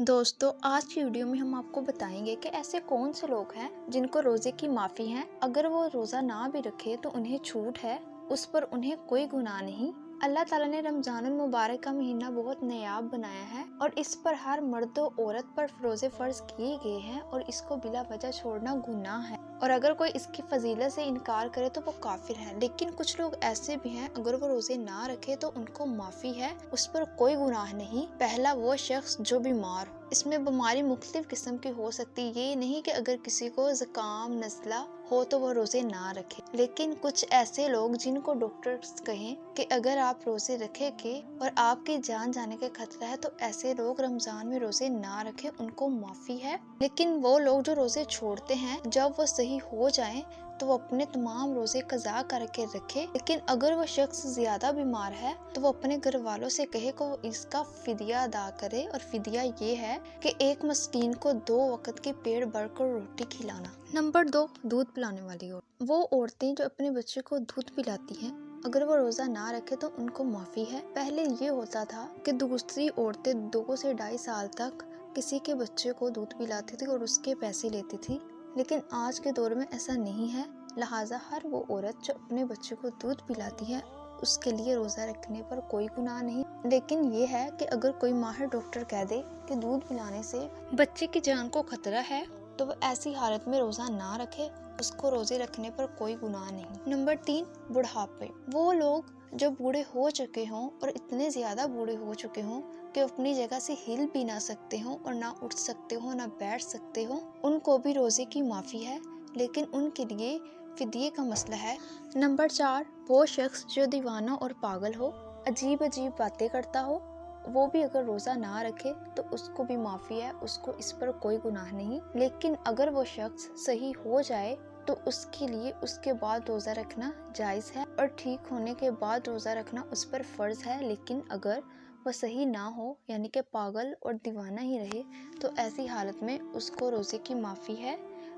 दोस्तों, आज की वीडियो में हम आपको बताएंगे कि ऐसे कौन से लोग हैं जिनको रोजे की माफ़ी है। अगर वो रोज़ा ना भी रखे तो उन्हें छूट है, उस पर उन्हें कोई गुनाह नहीं। अल्लाह ताला ने रमजानुल मुबारक का महीना बहुत नायाब बनाया है और इस पर हर मर्द और औरत पर रोजे फर्ज किए गए हैं और इसको बिला वजह छोड़ना गुनाह है और अगर कोई इसकी फजीलत से इनकार करे तो वो काफिर है। लेकिन कुछ लोग ऐसे भी हैं, अगर वो रोजे ना रखे तो उनको माफ़ी है, उस पर कोई गुनाह नहीं। पहला वो शख्स जो बीमार हो। इसमें बीमारी मुख्तलिफ किस्म की हो सकती है, ये नहीं कि अगर किसी को ज़ुकाम नज़ला हो तो वह रोजे ना रखे। लेकिन कुछ ऐसे लोग जिनको डॉक्टर्स कहें कि अगर आप रोजे रखेंगे और आपकी जान जाने का खतरा है, तो ऐसे लोग रमजान में रोजे ना रखें, उनको माफ़ी है। लेकिन वो लोग जो रोजे छोड़ते हैं, जब वो सही हो जाएं तो वो अपने तमाम रोजे कज़ा करके रखे। लेकिन अगर वो शख्स ज्यादा बीमार है तो वो अपने घर वालों से कहे कि वो इसका फिदिया अदा करे, और फिदिया ये है कि एक मस्कीन को 2 वक्त की पेट भरकर रोटी खिलाना। नंबर 2, दूध पिलाने वाली औरत। वो औरतें जो अपने बच्चे को दूध पिलाती हैं, अगर वो रोजा ना रखे तो उनको माफ़ी है। पहले ये होता था कि दूसरी औरतें 2 से 2.5 साल तक किसी के बच्चे को दूध पिलाती थी और उसके पैसे लेती थी। लेकिन आज के दौर में ऐसा नहीं है, लिहाजा हर वो औरत जो अपने बच्चे को दूध पिलाती है उसके लिए रोज़ा रखने पर कोई गुनाह नहीं। लेकिन ये है कि अगर कोई माहिर डॉक्टर कह दे कि दूध पिलाने से बच्चे की जान को खतरा है तो वह ऐसी हालत में रोज़ा ना रखे, उसको रोजे रखने पर कोई गुनाह नहीं। नंबर 3, बुढ़ापे। वो लोग जो बूढ़े हो चुके हों और इतने ज़्यादा बूढ़े हो चुके हों कि अपनी जगह से हिल भी ना सकते हों और ना उठ सकते हों ना बैठ सकते हों, उनको भी रोज़े की माफ़ी है, लेकिन उनके लिए फिदिये का मसला है। नंबर 4, वो शख्स जो दीवाना और पागल हो, अजीब अजीब बातें करता हो, वो भी अगर रोज़ा ना रखे तो उसको भी माफ़ी है, उसको इस पर कोई गुनाह नहीं। लेकिन अगर वो शख्स सही हो जाए तो उसके लिए उसके बाद रोज़ा रखना जायज़ है और ठीक होने के बाद रोज़ा रखना उस पर फ़र्ज़ है। लेकिन अगर वह सही ना हो, यानी कि पागल और दीवाना ही रहे, तो ऐसी हालत में उसको रोज़े की माफ़ी है।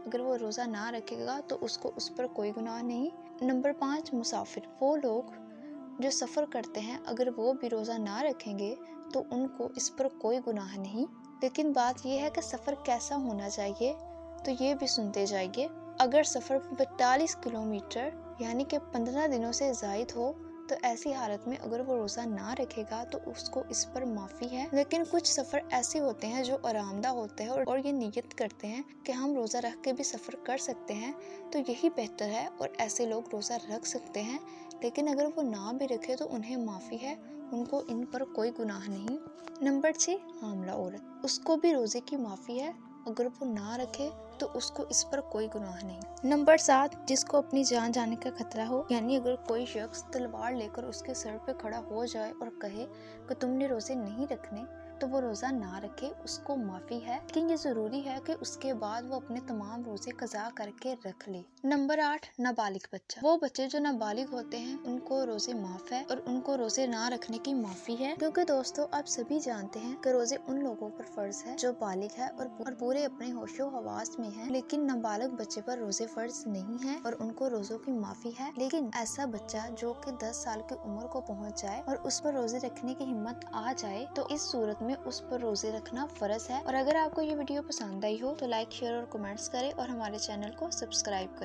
अगर वो रोज़ा ना रखेगा तो उसको उस पर कोई गुनाह नहीं। नंबर 5, मुसाफिर। वो लोग जो सफ़र करते हैं, अगर वो भी रोज़ा ना रखेंगे तो उनको इस पर कोई गुनाह नहीं। लेकिन बात यह है कि सफ़र कैसा होना चाहिए, तो ये भी सुनते जाइए। अगर सफ़र 45 किलोमीटर यानी कि 15 दिनों से ज़ायद हो, तो ऐसी हालत में अगर वो रोज़ा ना रखेगा तो उसको इस पर माफ़ी है। लेकिन कुछ सफ़र ऐसे होते हैं जो आरामदा होते हैं और ये नियत करते हैं कि हम रोज़ा रख के भी सफ़र कर सकते हैं, तो यही बेहतर है और ऐसे लोग रोज़ा रख सकते हैं। लेकिन अगर वो ना भी रखे तो उन्हें माफ़ी है, उनको इन पर कोई गुनाह नहीं। नंबर 6, हामला औरत। उसको भी रोज़े की माफ़ी है, अगर वो ना रखे तो उसको इस पर कोई गुनाह नहीं। नंबर 7, जिसको अपनी जान जाने का खतरा हो, यानी अगर कोई शख्स तलवार लेकर उसके सर पे खड़ा हो जाए और कहे कि तुमने रोजे नहीं रखने, तो वो रोज़ा ना रखे, उसको माफ़ी है। लेकिन ये ज़रूरी है कि उसके बाद वो अपने तमाम रोजे कज़ा करके रख ले। नंबर 8, नाबालिग बच्चा। वो बच्चे जो नाबालिग होते हैं उनको रोजे माफ़ है और उनको रोजे ना रखने की माफ़ी है, क्योंकि दोस्तों आप सभी जानते हैं कि रोजे उन लोगों पर फ़र्ज है जो बालिग है और पूरे अपने होशो हवास में है। लेकिन नाबालिग बच्चे पर रोजे फ़र्ज नहीं है और उनको रोज़ों की माफ़ी है। लेकिन ऐसा बच्चा जो कि 10 साल की उम्र को पहुँच जाए और उस पर रोजे रखने की हिम्मत आ जाए, तो इस सूरत में उस पर रोजे रखना फ़र्ज है। और अगर आपको ये वीडियो पसंद आई हो तो लाइक, शेयर और कमेंट्स करें और हमारे चैनल को सब्सक्राइब करें।